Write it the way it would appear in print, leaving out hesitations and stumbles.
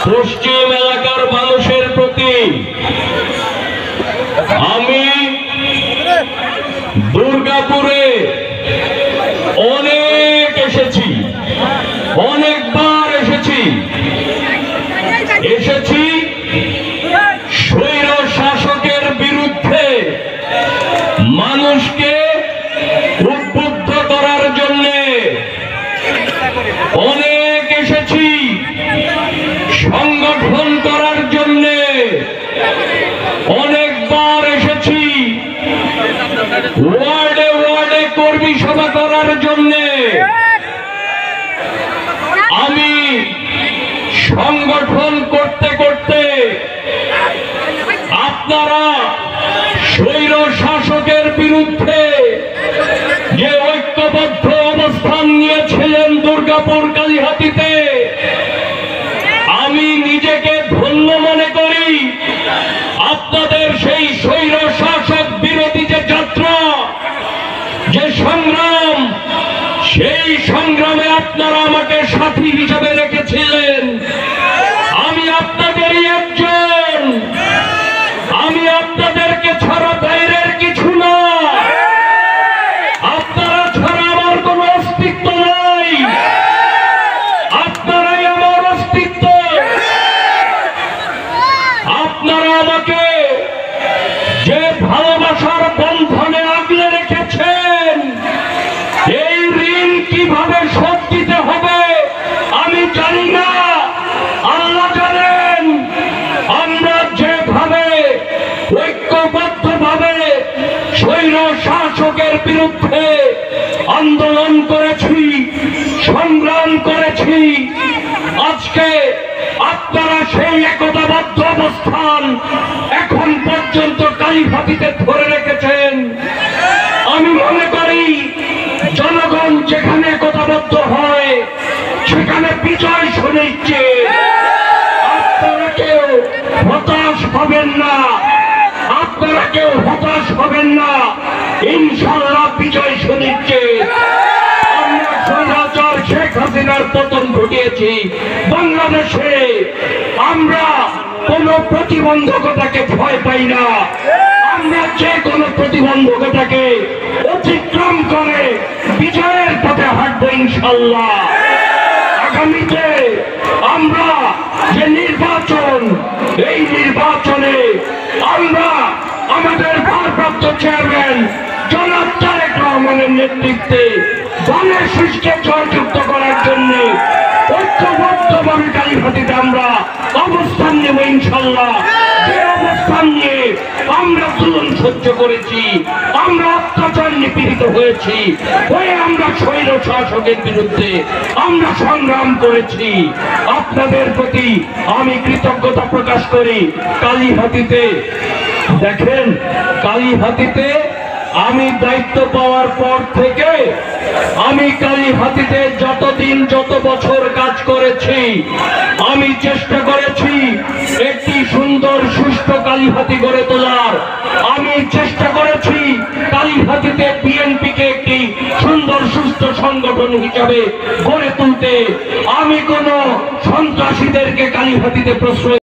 পশ্চিম এলাকার মানুষের প্রতি আমি দুর্গাপুরে অনেক এসেছি, অনেকবার এসেছি স্বৈর শাসকের বিরুদ্ধে মানুষকে উদ্বুদ্ধ করার জন্য, অনেক এসেছি সংগঠন করার জন্য, অনেকবার এসেছি ওয়ার্ডে ওয়ার্ডে কর্মী সভা করার জন্য। আমি সংগঠন করতে করতে আপনারা স্বৈর শাসকের বিরুদ্ধে যে ঐক্যবদ্ধ অবস্থান নিয়েছিলেন দুর্গাপুর কালীহাতিতে, আমি নিজেকে ধন্য মনে করি। আপনাদের সেই স্বৈর শাসক বিরোধী যে যাত্রা, যে সংগ্রাম, সেই সংগ্রামে আপনারা আমাকে সাথী হিসাবে রেখেছিলেন। আমি আপনাদেরই একজন, আমি আপনাদেরকে ছাড়া বাইরের কিছু না, আপনারা ছাড়া আমার কোনো অস্তিত্ব নাই, আপনারাই আমার অস্তিত্ব। আপনারা আমাকে যে ভালোবাসার বন্ধনে আগলে রেখেছেন, এই ঋণ কিভাবে শোধ দিতে হবে আমি জানি না, আল্লাহ জানেন। আমরা যেভাবে ঐক্যবদ্ধভাবে স্বৈর শাসকের বিরুদ্ধে আন্দোলন করেছি, সংগ্রাম করেছি, আজকে আপনারা সেই একতাবদ্ধ অবস্থান এখন পর্যন্ত কালীহাতিতে ধরে রেখেছেন। আমি মনে করি জনগণ যেখানে একতাবদ্ধ হয় সেখানে বিজয় সুনিশ্চিত। আপনারা কেউ হতাশ হবেন না, আপনারা কেউ হতাশ হবেন না, ইনশাআল্লাহ বিজয় সুনিশ্চিত। আমরা স্বৈরাচার শেখ হাসিনার পতন ঘটিয়েছি বাংলাদেশে। আমরা কোন প্রতিবন্ধকতাকে ভয় পাই না, আমরা যে কোনো প্রতিবন্ধকতাকে অতিক্রম করে বিজয়ের পথে হাঁটবো ইনশাআল্লাহ। আগামীতে আমরা যে নির্বাচন, এই নির্বাচনে আমরা আমাদের ভারপ্রাপ্ত চেয়ারম্যান জনাব তারেক রহমানের নেতৃত্বে গণশিষ্কে জয়যুক্ত করার জন্য ঐক্যবদ্ধভাবে কালীহাতিতে আমরা অবস্থান নেব ইনশাআল্লাহ। যে অবস্থান নিয়ে আমরা জুলুম সহ্য করেছি, আমরা অত্যাচার নিপীড়িত হয়েছি, আমরা স্বৈর শাসকের বিরুদ্ধে আমরা সংগ্রাম করেছি। আপনাদের প্রতি আমি কৃতজ্ঞতা প্রকাশ করি। কালীহাতিতে দেখেন, কালীহাতিতে আমি দায়িত্ব পাওয়ার পর থেকে আমি কালীহাতিতে যতদিন যত বছর কাজ করেছি, আমি চেষ্টা করেছি একটি সুন্দর সুষ্ঠু কালীহাতি গড়ে তোলার। আমি চেষ্টা করেছি কালীহাতিতে বিএনপিকে একটি সুন্দর সুস্থ সংগঠন হিসাবে গড়ে তুলতে। আমি কোন সন্ত্রাসীদেরকে কালীহাতিতে প্রশ্রয়